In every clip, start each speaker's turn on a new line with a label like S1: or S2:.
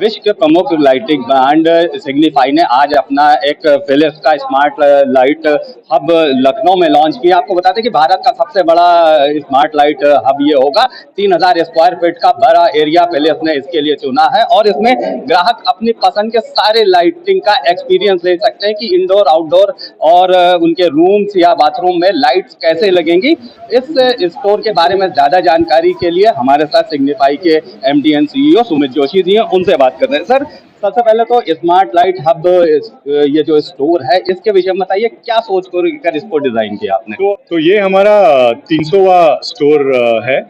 S1: विश्व के प्रमुख लाइटिंग ब्रांड सिग्निफाई ने आज अपना एक फिलिप्स का स्मार्ट लाइट हब लखनऊ में लॉन्च किया। आपको बताते हैं कि भारत का सबसे बड़ा स्मार्ट लाइट हब ये होगा। 3000 स्क्वायर फीट का बड़ा एरिया फिलिप्स ने इसके लिए चुना है और इसमें ग्राहक अपनी पसंद के सारे लाइटिंग का एक्सपीरियंस ले सकते हैं कि इंडोर आउटडोर और उनके रूम्स या बाथरूम में लाइट्स कैसे लगेंगी। इस स्टोर के बारे में ज्यादा जानकारी के लिए हमारे साथ सिग्निफाई के MD and CEO Sumit Joshi ji हैं, उनसे बात कर रहे हैं। सर, सबसे पहले तो स्मार्ट लाइट हब ये जो स्टोर है इसके विषय में बताइए, क्या सोच कर इसको डिजाइन किया आपने?
S2: तो ये हमारा 300वां स्टोर है,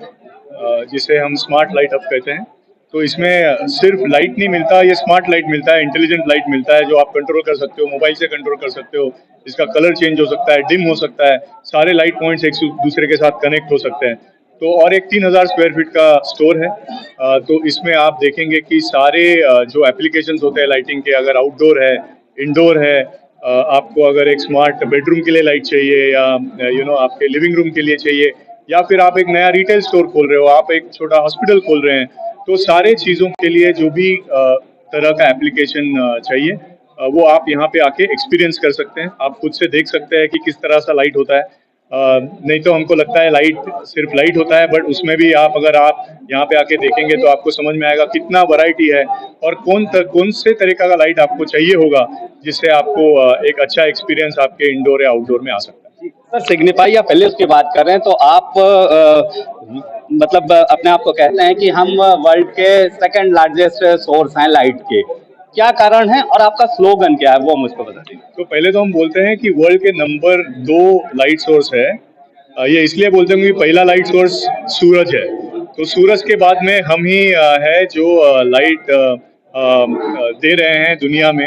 S2: जिसे हम स्मार्ट लाइट हब कहते हैं। तो इसमें सिर्फ लाइट नहीं मिलता, ये स्मार्ट लाइट मिलता है, इंटेलिजेंट लाइट मिलता है जो आप कंट्रोल कर सकते हो, मोबाइल से कंट्रोल कर सकते हो। इसका कलर चेंज हो सकता है, डिम हो सकता है, सारे लाइट पॉइंट्स एक दूसरे के साथ कनेक्ट हो सकते हैं। तो और एक 3000 स्क्वायर फीट का स्टोर है। तो इसमें आप देखेंगे कि सारे जो एप्लीकेशंस होते हैं लाइटिंग के, अगर आउटडोर है, इंडोर है, आपको अगर एक स्मार्ट बेडरूम के लिए लाइट चाहिए या आपके लिविंग रूम के लिए चाहिए, या फिर आप एक नया रिटेल स्टोर खोल रहे हो, आप एक छोटा हॉस्पिटल खोल रहे हैं, तो सारे चीज़ों के लिए जो भी तरह का एप्लीकेशन चाहिए, वो आप यहाँ पे आके एक्सपीरियंस कर सकते हैं। आप खुद से देख सकते हैं कि किस तरह सा लाइट होता है। नहीं तो हमको लगता है लाइट सिर्फ लाइट होता है, बट उसमें भी अगर आप यहाँ पे आके देखेंगे तो आपको समझ में आएगा कितना वैरायटी है और कौन से तरीका का लाइट आपको चाहिए होगा, जिससे आपको एक अच्छा एक्सपीरियंस आपके इंडोर या आउटडोर में आ सकता है।
S1: सर, सिग्निफाई या फिलिप्स की बात कर रहे हैं तो आप मतलब अपने आप को कहते हैं कि हम वर्ल्ड के सेकंड लार्जेस्ट सोर्स हैं लाइट के। क्या कारण है और आपका स्लोगन क्या है, वो मुझको बता दीजिए।
S2: तो पहले तो हम बोलते हैं कि वर्ल्ड के नंबर 2 लाइट सोर्स है। ये इसलिए बोलते हैं कि पहला लाइट सोर्स सूरज है, तो सूरज के बाद में हम ही है जो लाइट दे रहे हैं दुनिया में।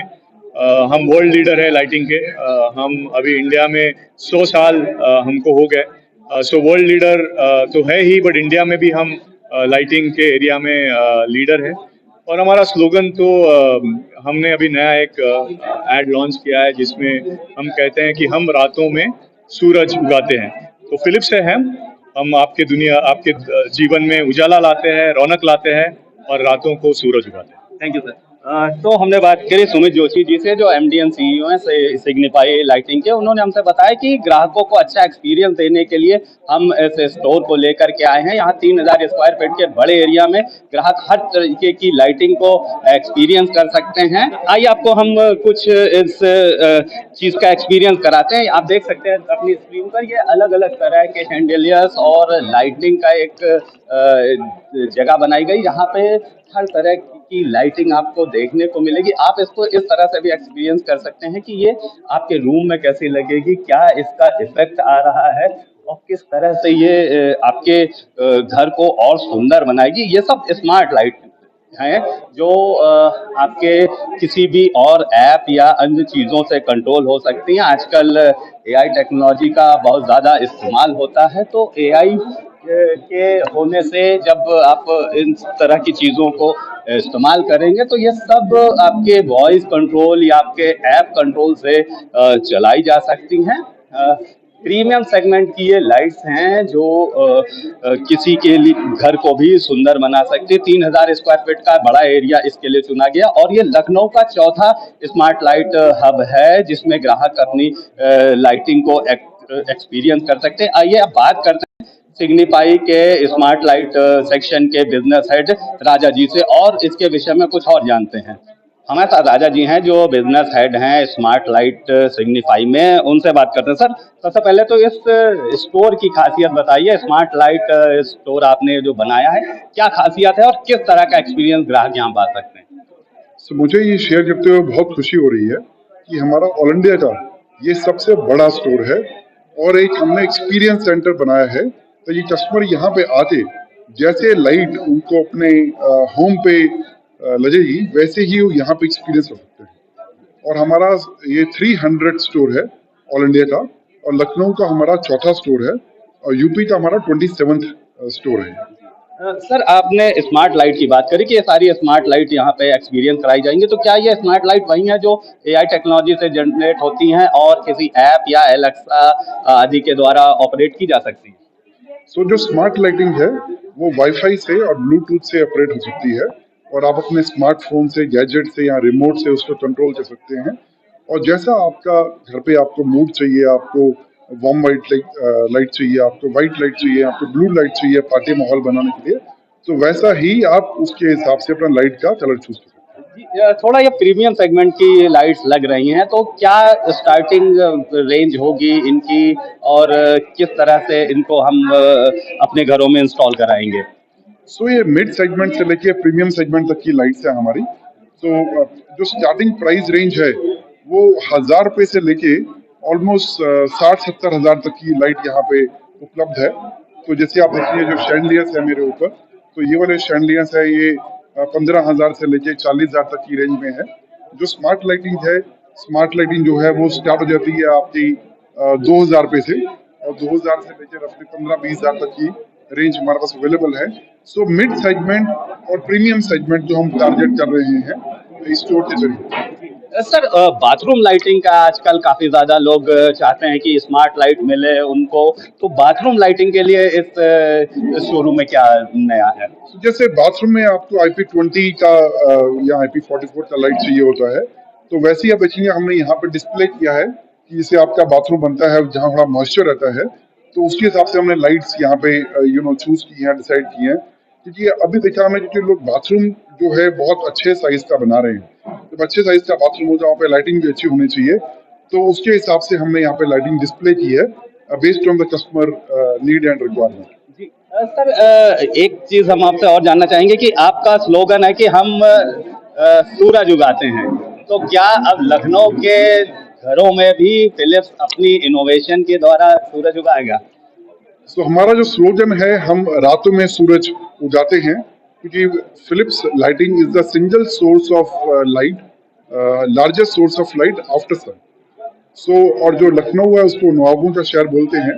S2: हम वर्ल्ड लीडर है लाइटिंग के। हम अभी इंडिया में 100 साल हमको हो गए। सो वर्ल्ड लीडर तो है ही, बट इंडिया में भी हम लाइटिंग के एरिया में लीडर है। और हमारा स्लोगन तो हमने अभी नया एक एड लॉन्च किया है, जिसमें हम कहते हैं कि हम रातों में सूरज उगाते हैं। तो फिलिप्स से हम आपके जीवन में उजाला लाते हैं, रौनक लाते हैं और रातों को सूरज उगाते हैं।
S1: Thank you sir. तो हमने बात करी सुमित जोशी जी से, जो MD एंड CEO हैं सिग्निफाई लाइटिंग के। उन्होंने हमसे बताया कि ग्राहकों को अच्छा एक्सपीरियंस देने के लिए हम इस स्टोर को लेकर के आए हैं। यहाँ 3000 स्क्वायर फीट के बड़े एरिया में ग्राहक हर तरीके की लाइटिंग को एक्सपीरियंस कर सकते हैं। आइए आपको हम कुछ इस चीज का एक्सपीरियंस कराते हैं। आप देख सकते हैं अपनी स्क्रीन पर, ये अलग अलग तरह के हैंडेलियर्स और लाइटिंग का एक जगह बनाई गई, जहाँ पे हर तरह की लाइटिंग आपको देखने को मिलेगी। आप इसको इस तरह से भी एक्सपीरियंस कर सकते हैं कि ये आपके रूम में कैसी लगेगी, क्या इसका इफेक्ट आ रहा है और किस तरह से ये आपके घर को और सुंदर बनाएगी। ये सब स्मार्ट लाइट हैं जो आपके किसी भी और ऐप या अन्य चीज़ों से कंट्रोल हो सकती हैं। आजकल AI टेक्नोलॉजी का बहुत ज़्यादा इस्तेमाल होता है, तो AI के होने से जब आप इन तरह की चीज़ों को इस्तेमाल करेंगे तो ये सब आपके वॉइस कंट्रोल या आपके ऐप कंट्रोल से चलाई जा सकती हैं। प्रीमियम सेगमेंट की ये लाइट्स हैं जो किसी के लिए घर को भी सुंदर बना सकती है। 3000 स्क्वायर फीट का बड़ा एरिया इसके लिए चुना गया और ये लखनऊ का चौथा स्मार्ट लाइट हब है, जिसमें ग्राहक अपनी लाइटिंग को एक्सपीरियंस कर सकते हैं। आइए अब बात करते हैं सिग्निफाई के स्मार्ट लाइट सेक्शन के बिजनेस हेड राजा जी से और इसके विषय में कुछ और जानते हैं। हमारे साथ राजा जी हैं जो बिजनेस हेड हैं स्मार्ट लाइट सिग्निफाई में, उनसे बात करते हैं। सर, सबसे पहले तो इस स्टोर की खासियत बताइए। स्मार्ट लाइट स्टोर आपने जो बनाया है, क्या खासियत है और किस तरह का एक्सपीरियंस ग्राहक यहाँ पा सकते हैं?
S3: तो मुझे ये शेयर करते हुए बहुत खुशी हो रही है कि हमारा ऑल इंडिया का ये सबसे बड़ा स्टोर है और एक हमने एक्सपीरियंस सेंटर बनाया है। तो ये कस्टमर यहाँ पे आके जैसे लाइट उनको अपने होम पे लगेगी, वैसे ही वो यहाँ पे एक्सपीरियंस कर सकते हैं। और हमारा ये 300 स्टोर है ऑल इंडिया का, और लखनऊ का हमारा चौथा स्टोर है और यूपी का हमारा 27th स्टोर है।
S1: सर, आपने स्मार्ट लाइट की बात करी कि ये सारी स्मार्ट लाइट यहाँ पे एक्सपीरियंस कराई जाएंगी, तो क्या ये स्मार्ट लाइट वही है जो AI टेक्नोलॉजी से जनरेट होती हैं और किसी ऐप या एलेक्सा आदि के द्वारा ऑपरेट की जा सकती है?
S3: जो स्मार्ट लाइटिंग है वो वाईफाई से और ब्लूटूथ से ऑपरेट हो सकती है और आप अपने स्मार्टफोन से, गैजेट से या रिमोट से उसको कंट्रोल कर सकते हैं। और जैसा आपका घर पे आपको मूड चाहिए, आपको वार्म वाइट लाइट चाहिए, आपको वाइट लाइट चाहिए, आपको ब्लू लाइट चाहिए पार्टी माहौल बनाने के लिए, तो वैसा ही आप उसके हिसाब से अपना लाइट का कलर चूज कर सकते हैं।
S1: जी, थोड़ा ये प्रीमियम सेगमेंट की लाइट्स लग रही हैं, तो क्या स्टार्टिंग रेंज होगी इनकी और किस तरह से इनको हम अपने घरों में इंस्टॉल कराएंगे?
S3: सो ये मिड सेगमेंट से लेके प्रीमियम सेगमेंट तक की लाइट्स है हमारी। तो जो स्टार्टिंग प्राइस रेंज है वो 1000 रुपए से लेके ऑलमोस्ट 60-70 हजार तक की लाइट यहाँ पे उपलब्ध है। तो जैसे आप देखिए जो शैंडलियर्स है मेरे ऊपर, तो ये वाले शैंडलियर्स है ये 15 हजार से लेके 40 हजार तक की रेंज में है। जो स्मार्ट लाइटिंग है, स्मार्ट लाइटिंग जो है वो स्टार्ट हो जाती है आपकी 2000 रुपए से, और 2000 से लेकर रफली 15-20 हजार तक की रेंज हमारे पास अवेलेबल है। सो मिड सेगमेंट और प्रीमियम सेगमेंट जो हम टारगेट कर रहे हैं इस स्टोर के जरिए।
S1: सर, बाथरूम लाइटिंग का आजकल काफी ज्यादा लोग चाहते हैं कि स्मार्ट लाइट मिले उनको, तो बाथरूम लाइटिंग के लिए इस शोरूम में क्या नया है?
S3: तो जैसे बाथरूम में आपको IP20 का या IP44 का लाइट चाहिए होता है, तो वैसे ही आप देखेंगे हमने यहाँ पे डिस्प्ले किया है कि जैसे आपका बाथरूम बनता है जहाँ थोड़ा मॉइस्चर रहता है, तो उसके हिसाब से हमने लाइट्स यहाँ पे चूज की हैं, डिसाइड की हैं। क्योंकि अभी देखा हमने क्योंकि लोग बाथरूम जो है बहुत अच्छे साइज का बना रहे हैं, जब अच्छे साइज का बाथरूम हो जहाँ पे लाइटिंग भी अच्छी होनी चाहिए, तो उसके हिसाब से हमने यहाँ पे लाइटिंग डिस्प्ले की है based on the customer need and requirement.
S1: जी, सर, एक चीज हम आपसे और जानना चाहेंगे कि आपका स्लोगन है कि हम सूरज उगाते हैं, तो क्या अब लखनऊ के घरों में भी फिलिप्स अपनी इनोवेशन के द्वारा सूरज उगाएगा?
S3: तो हमारा जो स्लोगन है, हम रातों में सूरज उगाते हैं, क्योंकि Philips lighting is the single source of light, largest source of light after sun. So और जो लखनऊ है उसको नवाबों का शहर बोलते हैं,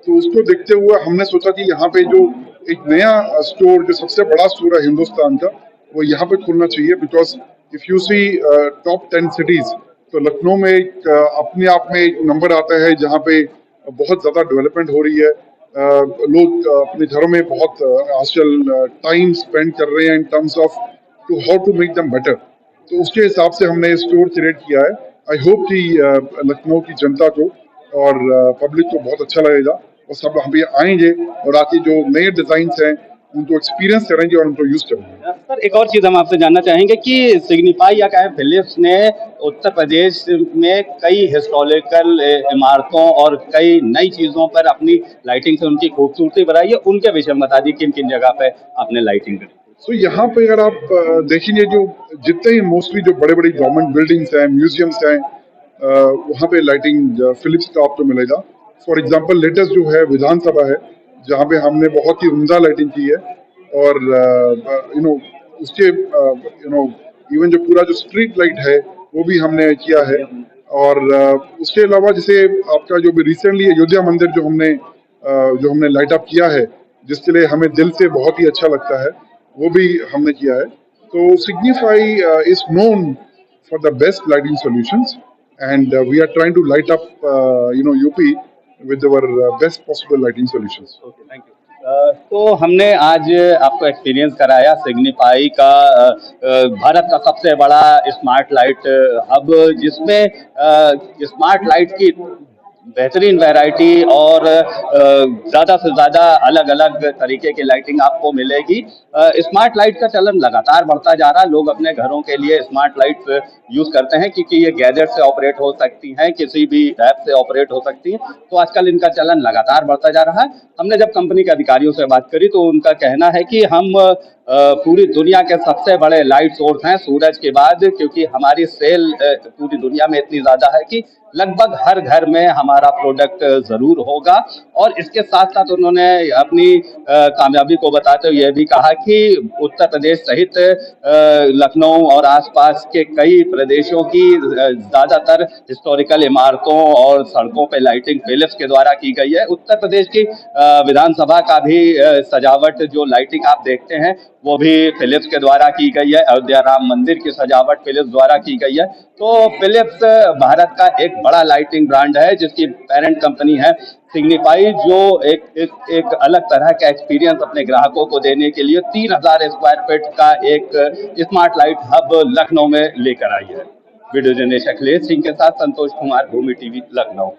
S3: तो उसको देखते हुए हमने सोचा कि यहाँ पे जो एक नया स्टोर, जो सबसे बड़ा स्टोर है हिंदुस्तान का, वो यहाँ पे खुलना चाहिए। Because if you see top 10 cities, तो लखनऊ में एक अपने आप में एक नंबर आता है जहाँ पे बहुत ज्यादा डेवलपमेंट हो रही है। लोग अपने घरों में बहुत आजकल टाइम स्पेंड कर रहे हैं in terms of to how to make them better. तो उसके हिसाब से हमने स्टोर क्रिएट किया है। आई होप कि लखनऊ की जनता को और पब्लिक को बहुत अच्छा लगेगा, और सब हम पे आएंगे और आके जो नए डिजाइन हैं उनको एक्सपीरियंस करेंगे और उनको यूज करेंगे।
S1: सर, एक और चीज हम आपसे जानना चाहेंगे कि सिग्निफाई या कहें फिलिप्स ने उत्तर प्रदेश में कई हिस्टोरिकल इमारतों और कई नई चीजों पर अपनी लाइटिंग से उनकी खूबसूरती बढ़ाई है, उनके विषय में बता दी किन किन जगह पे आपने लाइटिंग करी?
S3: सो यहाँ पे अगर आप देखेंगे जो जितने ही मोस्टली जो बड़े बड़ी गवर्नमेंट बिल्डिंग्स हैं, म्यूजियम्स हैं, वहाँ पे लाइटिंग फिलिप्स का आपको मिलेगा। फॉर एग्जांपल लेटेस्ट जो है विधानसभा है, जहाँ पे हमने बहुत ही उम्दा लाइटिंग की है। और उसके इवन जो पूरा जो स्ट्रीट लाइट है वो भी हमने किया है। और उसके अलावा जैसे आपका जो भी रिसेंटली अयोध्या मंदिर जो हमने लाइट अप किया है, जिसके लिए हमें दिल से बहुत ही अच्छा लगता है, वो भी हमने किया है। तो signify is known for the best lighting solutions, and we are trying to light up UP with our best possible lighting solutions.
S1: Okay, thank you. तो हमने आज आपको एक्सपीरियंस कराया सिग्निफाई का, भारत का सबसे बड़ा स्मार्ट लाइट हब, जिसमें स्मार्ट लाइट की बेहतरीन वैरायटी और ज़्यादा से ज़्यादा अलग अलग तरीके की लाइटिंग आपको मिलेगी। स्मार्ट लाइट का चलन लगातार बढ़ता जा रहा है, लोग अपने घरों के लिए स्मार्ट लाइट्स यूज़ करते हैं क्योंकि ये गैजेट से ऑपरेट हो सकती हैं, किसी भी ऐप से ऑपरेट हो सकती हैं, तो आजकल इनका चलन लगातार बढ़ता जा रहा है। हमने जब कंपनी के अधिकारियों से बात करी तो उनका कहना है कि हम पूरी दुनिया के सबसे बड़े लाइट सोर्स हैं सूरज के बाद, क्योंकि हमारी सेल पूरी दुनिया में इतनी ज़्यादा है कि लगभग हर घर में हमारा प्रोडक्ट ज़रूर होगा। और इसके साथ साथ उन्होंने अपनी कामयाबी को बताते हुए यह भी कहा कि उत्तर प्रदेश सहित लखनऊ और आसपास के कई प्रदेशों की ज़्यादातर हिस्टोरिकल इमारतों और सड़कों पे लाइटिंग फिलिप्स के द्वारा की गई है। उत्तर प्रदेश की विधानसभा का भी सजावट, जो लाइटिंग आप देखते हैं, वो भी फिलिप्स के द्वारा की गई है। अयोध्या राम मंदिर की सजावट फिलिप्स द्वारा की गई है। तो फिलिप्स भारत का एक बड़ा लाइटिंग ब्रांड है, जिसकी पेरेंट कंपनी है सिग्निफाई जो एक अलग तरह का एक्सपीरियंस अपने ग्राहकों को देने के लिए 3000 स्क्वायर फीट का एक स्मार्ट लाइट हब लखनऊ में लेकर आई है। वीडियो जर्नलिस्ट अखिलेश सिंह के साथ संतोष कुमार, भूमि टीवी, लखनऊ।